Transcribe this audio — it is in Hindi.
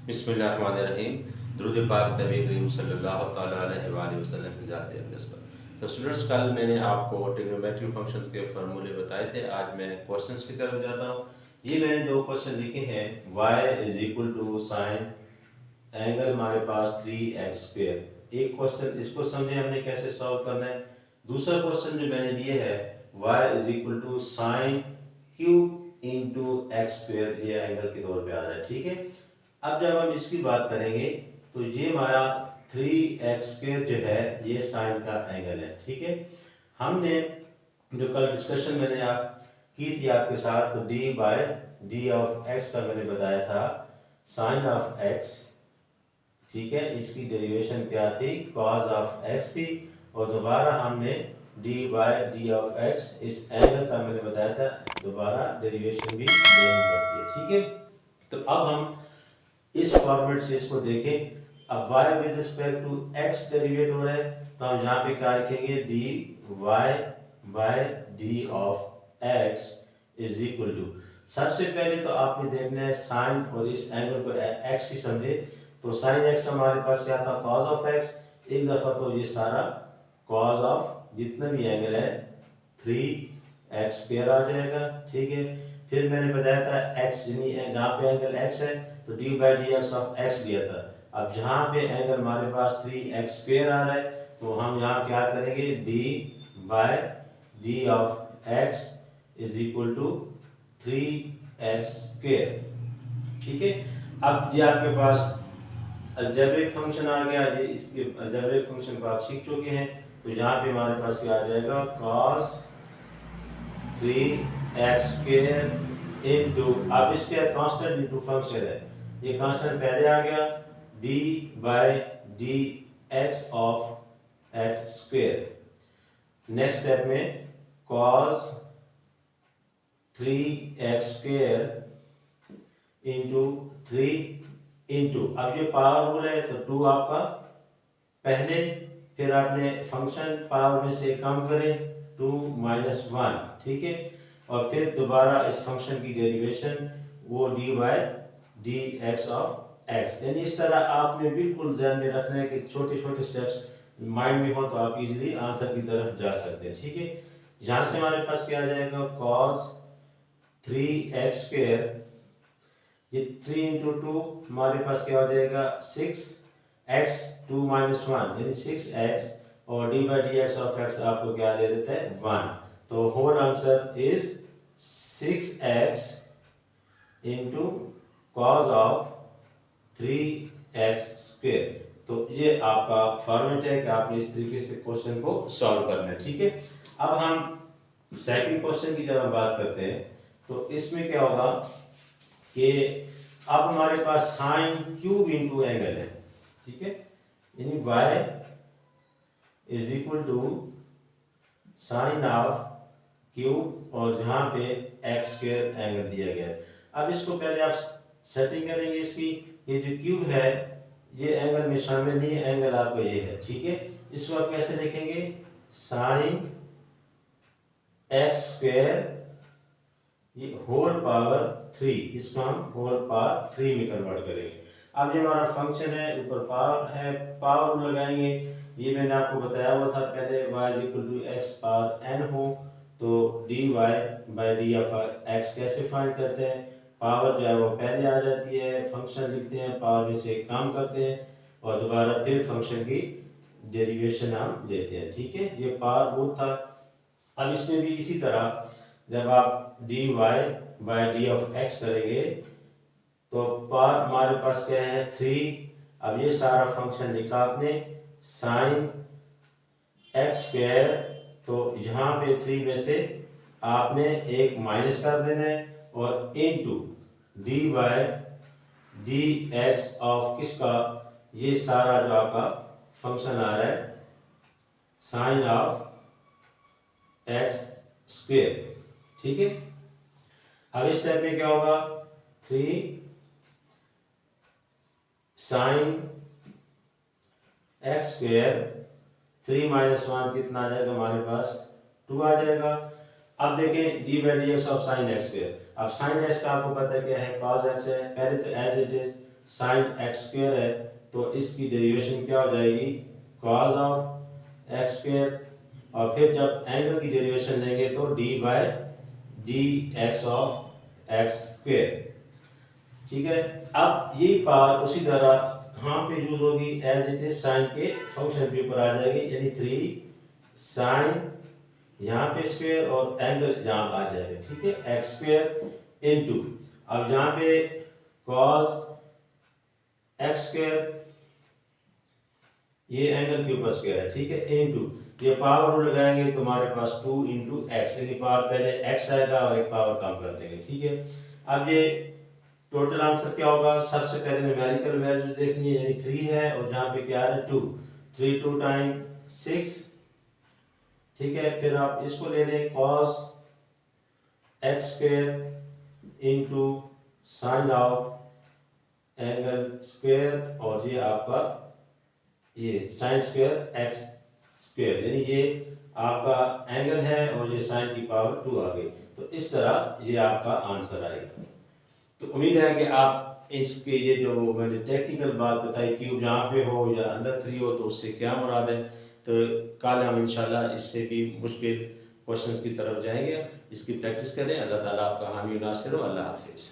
बिस्मिल्लाहिर्रहमानिर्रहीम। दुरूद पाक नबी करीम सल्लल्लाहु तआला अलैहि वसल्लम की ज़ात अक़दस पर। तो स्टूडेंट्स, कल मैंने आपको ट्रिग्नोमेट्रिक फंक्शंस के फार्मूले बताए थे। आज मैं क्वेश्चंस की तरफ जाता हूँ। ये मैंने दो क्वेश्चन लिखे हैं। y is equal to sine angle हमारे पास 3x²। एक क्वेश्चन इसको समझे हमने कैसे सॉल्व करना है। दूसरा क्वेश्चन जो मैंने लिए है y is equal to sine cube into x²। ये एंगल के तौर पे आ रहा है, ठीक है। अब जब हम इसकी बात करेंगे तो ये हमारा 3x² जो है ये साइन का एंगल है, ठीक है। हमने जो कल डिस्कशन मैंने की थी आपके साथ, तो d by d of x का मैंने बताया था साइन ऑफ x, ठीक है। इसकी डेरिवेशन क्या थी, cos ऑफ x थी। और दोबारा हमने d by d of x इस एंगल का मैंने बताया था, दोबारा डेरिवेशन भी लेनी पड़ती है, ठीक है। तो अब हम इस फॉर्मेट से इसको देखें। अब y with respect to x derivate हो रहा है, तो हम यहाँ पे क्या लिखेंगे, dy by d of x is equal to. सबसे पहले तो आपने देखना है साइन और इस एंगल को x ही समझे। तो साइन x हमारे पास क्या था, cos ऑफ x। एक दफा तो ये सारा cos ऑफ जितना भी एंगल है 3x² आ जाएगा, ठीक है। फिर मैंने बताया था x जहाँ पे एंगल x है तो d by d x of x दिया था। अब जहाँ पे एंगल हमारे पास 3x² आ रहा है तो हम यहाँ क्या करेंगे, d by d of x is equal to 3x², ठीक है। अब ये आपके पास अलजेब्रिक फंक्शन आ गया। ये इसके अलजेब्रिक फंक्शन को आप सीख चुके हैं। तो यहाँ पे हमारे पास क्या आ जाएगा, cos 3x² इनटू, अब इसके कांस्टेंट इनटू फंक्शन है, ये कांस्टेंट पहले आ गया, d by d x of x²। Next step में cos 3x² इंटू 3 इंटू, अब ये पावर रूल है तो 2 आपका पहले, फिर आपने फंक्शन पावर में से कम करें 2 - 1, ठीक है। और फिर दोबारा इस फंक्शन की डेरिवेशन वो d by d x of x। यानी इस तरह आपने बिल्कुल ध्यान में रखना है कि छोटे छोटे स्टेप्स माइंड में हो तो आप इजीली आंसर की तरफ जा सकते हैं, ठीक है। यहाँ से हमारे पास क्या आ जाएगा, cos 3x², ये 3 इंटू 2 हमारे पास क्या हो जाएगा 6x, 2 - 1 यानी 6x, और d by d x of x आपको क्या दे देता है 1। तो whole answer is 6x into cos of 3x²। तो ये आपका फॉर्मेट है कि आपने इस तरीके से क्वेश्चन को सॉल्व करना है, ठीक है। अब हम सेकंड क्वेश्चन की जब हम बात करते हैं तो इसमें क्या होगा कि अब हमारे पास साइन क्यूब इंटू एंगल है, ठीक है। यानी y is equal to sine of cube और जहां पे x² एंगल दिया गया है। अब इसको पहले आप सेटिंग करेंगे इसकी। ये जो क्यूब है ये एंगल में शामिल नहीं है, एंगल आपका ये है, ठीक है। इसको आप कैसे लिखेंगे, साइन x² ये होल पावर 3, इसको हम होल पावर 3 में कन्वर्ट करेंगे। अब ये हमारा फंक्शन है, ऊपर पावर है, पावर लगाएंगे। ये मैंने आपको बताया हुआ था पहले, y is equal to x power n हो तो dy by d of x कैसे फाइंड करते हैं, पावर जो है वो पहले आ जाती है, फंक्शन लिखते हैं, पावर में से कम करते हैं और दोबारा फिर फंक्शन की डेरिवेशन हम लेते हैं, ठीक है। ये पावर वो था। अब इसमें भी इसी तरह जब आप dy by d of x करेंगे तो पावर हमारे पास क्या है 3। अब ये सारा फंक्शन लिखा आपने साइन x², तो यहाँ पे 3 में से आपने एक माइनस कर देना है और into d by d x of किसका, ये सारा जो आपका फंक्शन आ रहा है साइन ऑफ x², ठीक है। अब इस स्टेप में क्या होगा, 3 साइन x², 3 - 1 कितना आ जाएगा हमारे पास 2 आ जाएगा। अब देखें d by d x of sine x²। अब साइन x का आपको पता है क्या है, cos x है। पहले तो as it is sine x square है तो इसकी डेरिवेशन क्या हो जाएगी कॉस ऑफ एक्स स्क्वायर, और फिर जब एंगल की डेरिवेशन लेंगे तो d by d x of x square. ठीक है, अब ये पावर उसी तरह यहाँ पे यूज होगी एज इट इज साइन के फंक्शन के ऊपर आ जाएगी, यानी 3 साइन यहाँ पे स्क्वायर और एंगल यहाँ आ जाएगा। ठीक है, एक्स स्क्वायर इनटू, अब यहाँ पे कॉस एक्स स्क्वायर, ये एंगल के ऊपर स्क्वायर है। ठीक है, इनटू ये पावर रूल लगाएंगे तो हमारे पास 2 इंटू एक्स, यानी पावर पहले एक्स आएगा और एक पावर कम कर देंगे। ठीक है, अब ये टोटल आंसर क्या होगा, सबसे पहले न्यूमेरिकल वैल्यूज देखनी है, यानी 3 है और जहाँ पे क्या है 2, 3 2 टाइम 6। ठीक है, फिर आप इसको ले लें cos x square into sine of angle square, और ये आपका ये साइन स्क्वायर एक्स स्क्वायर, यानी ये आपका एंगल है और ये साइन की पावर 2 आ गई। तो इस तरह ये आपका आंसर आएगा। तो उम्मीद है कि आप इसके ये जो मैंने टेक्निकल बात बताई, क्यूब जहाँ पे हो या अंदर 3 हो तो उससे क्या मुराद है, तो कल हम इंशाल्लाह इससे भी मुश्किल क्वेश्चंस की तरफ जाएंगे। इसकी प्रैक्टिस करें। अल्लाह ताला आपका हामी नासिर हो। अल्लाह हाफिज़।